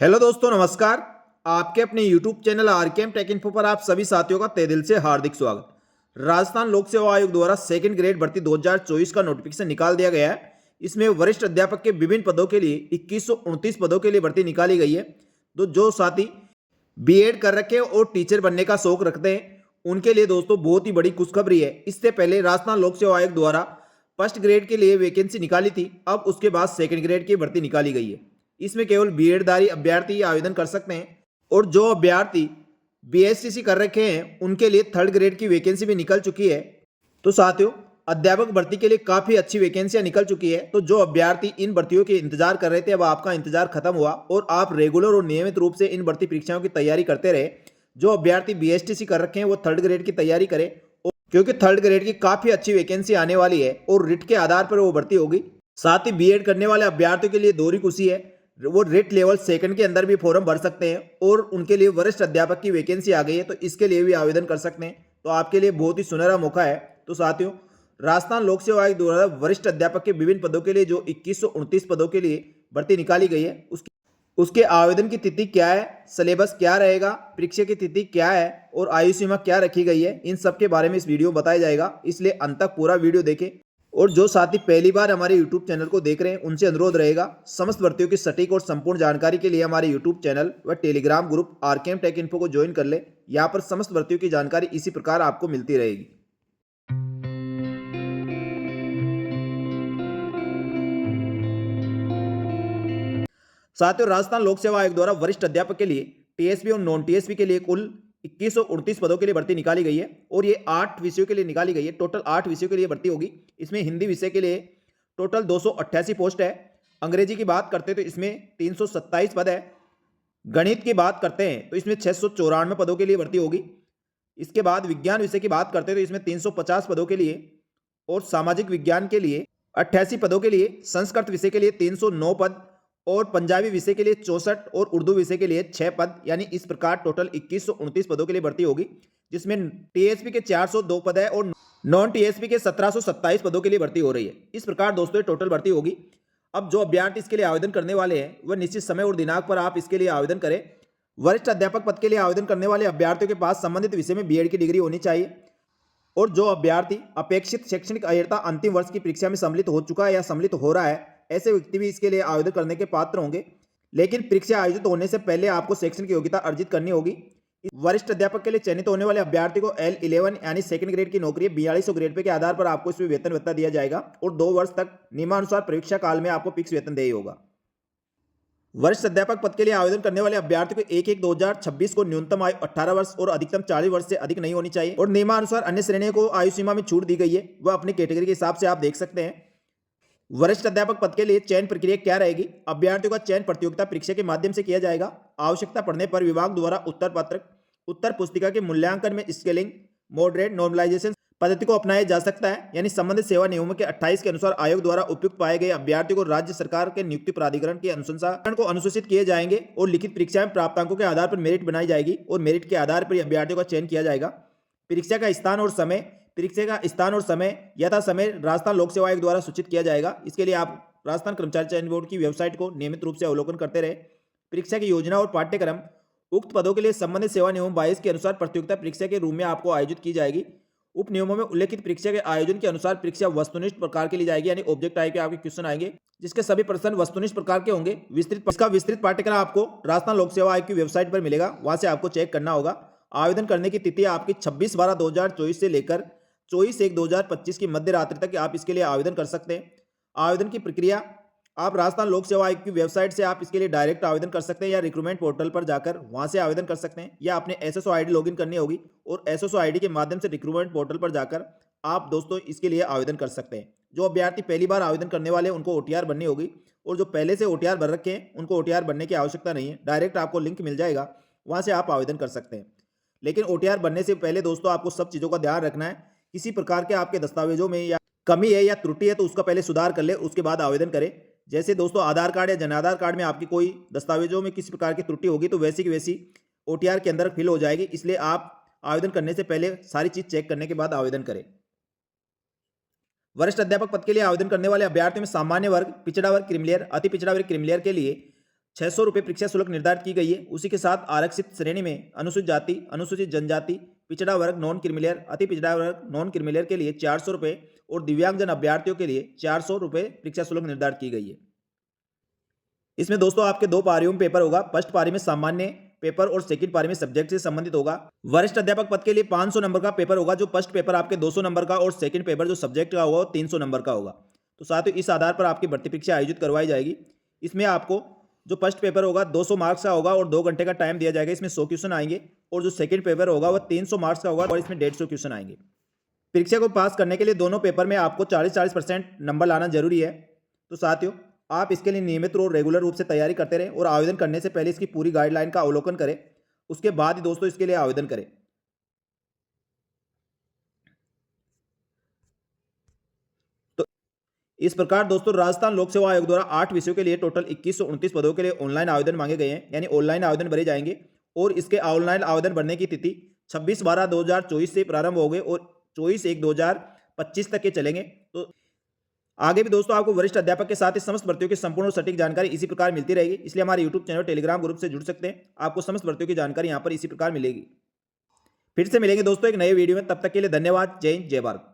Hello दोस्तों, नमस्कार। आपके अपने YouTube channel RKM take info पर आप सभी साथियों का तहे दिल से हार्दिक स्वागत। राजस्थान लोक सेवा आयोग द्वारा सेकंड ग्रेड भर्ती 2024 का नोटिफिकेशन निकाल दिया गया है। इसमें वरिष्ठ अध्यापक के विभिन्न पदों के लिए 2129 पदों के लिए भर्ती निकाली गई है। तो जो साथी बीएड कर रखे हैं और टीचर बनने का शौक रखते हैं, उनके लिए दोस्तों बहुत ही बड़ी खुशखबरी है। इससे पहले राजस्थान लोक सेवा आयोग द्वारा फर्स्ट ग्रेड के लिए वैकेंसी निकाली थी, अब उसके बाद सेकंड ग्रेड की भर्ती निकाली गई है। इसमें केवल बीएडधारी अभ्यर्थी आवेदन कर सकते हैं और जो अभ्यर्थी बीएसटीसी कर रखे हैं उनके लिए थर्ड ग्रेड की वैकेंसी भी निकल चुकी है। तो साथियों, अध्यापक भर्ती के लिए काफी अच्छी वैकेंसियां निकल चुकी है। तो जो अभ्यर्थी इन भर्तियों के इंतजार कर रहे थे, अब आपका इंतजार खत्म हुआ और आप रेगुलर और नियमित रूप से इन भर्ती परीक्षाओं की तैयारी करते रहे। जो अभ्यर्थी बीएसटीसी कर रखे हैं वो थर्ड ग्रेड की तैयारी करें, क्योंकि थर्ड ग्रेड की काफी अच्छी वैकेंसी आने वाली है और रिट के आधार पर वो भर्ती होगी। साथ ही बीएड करने वाले अभ्यर्थियों के लिए दोहरी खुशी है, वो रिट लेवल सेकंड के अंदर भी फॉर्म भर सकते हैं और उनके लिए वरिष्ठ अध्यापक की वैकेंसी आ गई है, तो इसके लिए भी आवेदन कर सकते हैं। तो आपके लिए बहुत ही सुनहरा मौका है। तो साथियों, राजस्थान लोक सेवा आयोग द्वारा वरिष्ठ अध्यापक के विभिन्न पदों के लिए जो 2129 पदों के लिए भर्ती निकाली गई है, उसके आवेदन की तिथि क्या है, सिलेबस क्या रहेगा, परीक्षा की तिथि क्या है और आयु सीमा क्या रखी गई है, इन सब के बारे में इस वीडियो में बताया जाएगा। इसलिए अंत तक पूरा वीडियो देखें। और जो साथी पहली बार हमारे यूट्यूब चैनल को देख रहे हैं, उनसे अनुरोध रहेगा, समस्त भर्तियों की सटीक और संपूर्ण जानकारी के लिए हमारे यूट्यूब चैनल व Telegram group RKM take info को ज्वाइन कर ले। यहाँ पर समस्त भर्तियों की जानकारी इसी प्रकार आपको मिलती रहेगी। साथियों, राजस्थान लोक सेवा आयोग द्वारा वरिष्ठ अध्यापक के लिए टीएसपी और नॉन टीएसपी के लिए कुल 2129 पदों के लिए भर्ती निकाली गई है और ये 8 विषयों के लिए निकाली गई है। टोटल 8 विषयों के लिए भर्ती होगी। इसमें हिंदी विषय के लिए टोटल 288 पोस्ट है। अंग्रेजी की बात करते हैं तो इसमें 327 पद है। गणित की बात करते हैं तो इसमें 694 पदों के लिए भर्ती होगी। इसके बाद विज्ञान विषय की बात करते हैं तो इसमें 350 पदों के लिए और सामाजिक विज्ञान के लिए 88 पदों के लिए, संस्कृत विषय के लिए 309 पद और पंजाबी विषय के लिए 64 और उर्दू विषय के लिए 6 पद, यानी इस प्रकार टोटल 2129 पदों के लिए भर्ती होगी। जिसमें टीएसपी के 402 पद है और नॉन टीएसपी के 1727 पदों के लिए भर्ती हो रही है। इस प्रकार दोस्तों टोटल भर्ती होगी। अब जो अभ्यर्थी इसके लिए आवेदन करने वाले हैं वह निश्चित समय और दिनांक पर आप इसके लिए आवेदन करें। वरिष्ठ अध्यापक पद के लिए आवेदन करने वाले अभ्यर्थियों के पास संबंधित विषय में बीएड की डिग्री होनी चाहिए और जो अभ्यर्थी अपेक्षित शैक्षणिक अर्हता अंतिम वर्ष की परीक्षा में सम्मिलित हो चुका है या सम्मिलित हो रहा है, ऐसे व्यक्ति भी इसके लिए आवेदन करने के पात्र होंगे। लेकिन परीक्षा आयोजित होने से पहले आपको शैक्षणिक योग्यता अर्जित करनी होगी। वरिष्ठ अध्यापक के लिए चयनित होने वाले अभ्यर्थी को L11 यानी सेकंड ग्रेड की नौकरी 4200 ग्रेड पे के आधार पर आपको इसमें वेतन भत्ता दिया जाएगा और 2 वर्ष तक नियमानुसार परीक्षा काल में आपको फिक्स वेतन देय होगा। वरिष्ठ अध्यापक पद के लिए आवेदन करने वाले अभ्यर्थी को 1/1/2026 को न्यूनतम आयु 18 वर्ष और अधिकतम 40 वर्ष से अधिक नहीं होनी चाहिए और नियमानुसार अन्य श्रेणियों को आयु सीमा में छूट दी गई है, वह अपनी कैटेगरी के हिसाब से आप देख सकते हैं। वरिष्ठ अध्यापक पद के लिए चयन प्रक्रिया क्या रहेगी? अभ्यर्थियों का चयन प्रतियोगिता परीक्षा के माध्यम से किया जाएगा। आवश्यकता पड़ने पर विभाग द्वारा उत्तर पत्र, उत्तर पुस्तिका के मूल्यांकन में स्केलिंग, मॉडरेट, नॉर्मलाइजेशन पद्धति को अपनाया जा सकता है। यानी संबंधित सेवा नियमों के 28 के अनुसार आयोग द्वारा उपयुक्त पाए गए अभ्यर्थियों को राज्य सरकार के नियुक्ति प्राधिकरण के अनुशंसा को अनुसूचित किए जाएंगे और लिखित परीक्षा में प्राप्तांकों के आधार पर मेरिट बनाई जाएगी और मेरिट के आधार पर अभ्यर्थियों का चयन किया जाएगा। परीक्षा का स्थान और समय यथा समय राजस्थान लोक सेवा आयोग द्वारा सूचित किया जाएगा। इसके लिए आप राजस्थान कर्मचारी चयन बोर्ड की वेबसाइट को नियमित रूप से अवलोकन करते रहे। परीक्षा की योजना और पाठ्यक्रम उक्त पदों के लिए संबंधित सेवा नियम 22 के अनुसार प्रतियोगिता परीक्षा के रूप में आपको आयोजित की जाएगी। उप नियमों में उल्लेखित परीक्षा के आयोजन के अनुसार परीक्षा वस्तुनिष्ठ प्रकार के लिए जाएगी, यानी ऑब्जेक्ट टाइप के आपके क्वेश्चन आएंगे जिसके सभी प्रश्न वस्तुनिष्ठ प्रकार के होंगे। विस्तृत पाठ्यक्रम आपको राजस्थान लोक सेवा आयोग की वेबसाइट पर मिलेगा, वहां से आपको चेक करना होगा। आवेदन करने की तिथि आपकी 26/12/2024 से लेकर 24/1/2025 की मध्य रात्रि तक आप इसके लिए आवेदन कर सकते हैं। आवेदन की प्रक्रिया आप राजस्थान लोक सेवा आयोग की वेबसाइट से आप इसके लिए डायरेक्ट आवेदन कर सकते हैं या रिक्रूटमेंट पोर्टल पर जाकर वहां से आवेदन कर सकते हैं, या अपने एसएसओ आईडी लॉगिन करनी होगी और एसएसओ आईडी के माध्यम से रिक्रूटमेंट पोर्टल पर जाकर आप दोस्तों इसके लिए आवेदन कर सकते हैं। जो अभ्यर्थी पहली बार आवेदन करने वाले हैं उनको ओटीआर बननी होगी और जो पहले से ओटीआर भर रखे हैं उनको ओटीआर बनने की आवश्यकता नहीं है। डायरेक्ट आपको लिंक मिल जाएगा, वहां से आप आवेदन कर सकते हैं। लेकिन ओटीआर बनने से पहले दोस्तों आपको सब चीज़ों का ध्यान रखना है। किसी प्रकार के आपके दस्तावेजों में या कमी है या त्रुटि है तो उसका पहले सुधार कर ले, उसके बाद आवेदन करें। जैसे दोस्तों आधार कार्ड या जन आधार कार्ड में आपकी कोई दस्तावेजों में किसी प्रकार की त्रुटि होगी तो वैसी की वैसी ओटीआर के अंदर फिल हो जाएगी। इसलिए आप आवेदन करने से पहले सारी चीज़ चेक करने के बाद आवेदन करें। वरिष्ठ अध्यापक पद के लिए आवेदन करने वाले अभ्यर्थियों में सामान्य वर्ग, पिछड़ा वर्ग, क्रीमिलियर, अति पिछड़ा वर्ग क्रीमिलियर के लिए ₹600 परीक्षा शुल्क निर्धारित की गई है। उसी के साथ आरक्षित श्रेणी में अनुसूचित जाति, अनुसूचित जनजाति, पिछड़ा वर्ग, नॉन क्रीमिलेयर, अति पिछड़ा वर्ग, नॉन क्रीमिलेयर के लिए ₹400 और दिव्यांगजन अभ्यर्थियों के लिए ₹400 परीक्षा शुल्क निर्धारित की गई है। इसमें दोस्तों आपके 2 पारियों में पेपर होगा। फर्स्ट पारी में सामान्य पेपर और सेकंड पारी में सब्जेक्ट से संबंधित होगा। वरिष्ठ अध्यापक पद के लिए 500 नंबर का पेपर होगा, जो फर्स्ट पेपर आपके 200 नंबर का और सेकंड पेपर जो सब्जेक्ट का होगा वो 300 नंबर का होगा। तो साथियों इस आधार पर आपकी भर्ती परीक्षा आयोजित करवाई जाएगी। इसमें आपको जो फर्स्ट पेपर होगा 200 मार्क्स का होगा और 2 घंटे का टाइम दिया जाएगा। इसमें 100 क्वेश्चन आएंगे और जो सेकंड पेपर होगा वह 300 मार्क्स का होगा और इसमें 150 क्वेश्चन आएंगे। परीक्षा को पास करने के लिए दोनों पेपर में आपको 40-40% नंबर लाना जरूरी है। तो साथियों आप इसके लिए नियमित और रेगुलर रूप से तैयारी करते रहें और आवेदन करने से पहले इसकी पूरी गाइडलाइन का अवलोकन करें, उसके बाद ही दोस्तों इसके लिए आवेदन करें। तो इस प्रकार दोस्तों राजस्थान लोक सेवा आयोग द्वारा 8 विषयों के लिए टोटल 2129 पदों के लिए ऑनलाइन आवेदन मांगे गए हैं, यानी ऑनलाइन आवेदन भरे जाएंगे और इसके ऑनलाइन आवेदन भरने की तिथि 26/12/2024 से प्रारंभ हो गए और 24/1/2025 तक के चलेंगे। तो आगे भी दोस्तों आपको वरिष्ठ अध्यापक के साथ ही समस्त भर्तियों की संपूर्ण और सटीक जानकारी इसी प्रकार मिलती रहेगी, इसलिए हमारे यूट्यूब चैनल टेलीग्राम ग्रुप से जुड़ सकते हैं। आपको समस्त भर्तियों की जानकारी यहाँ पर इसी प्रकार मिलेगी। फिर से मिलेंगे दोस्तों एक नए वीडियो में, तब तक के लिए धन्यवाद। जय हिंद, जय भारत।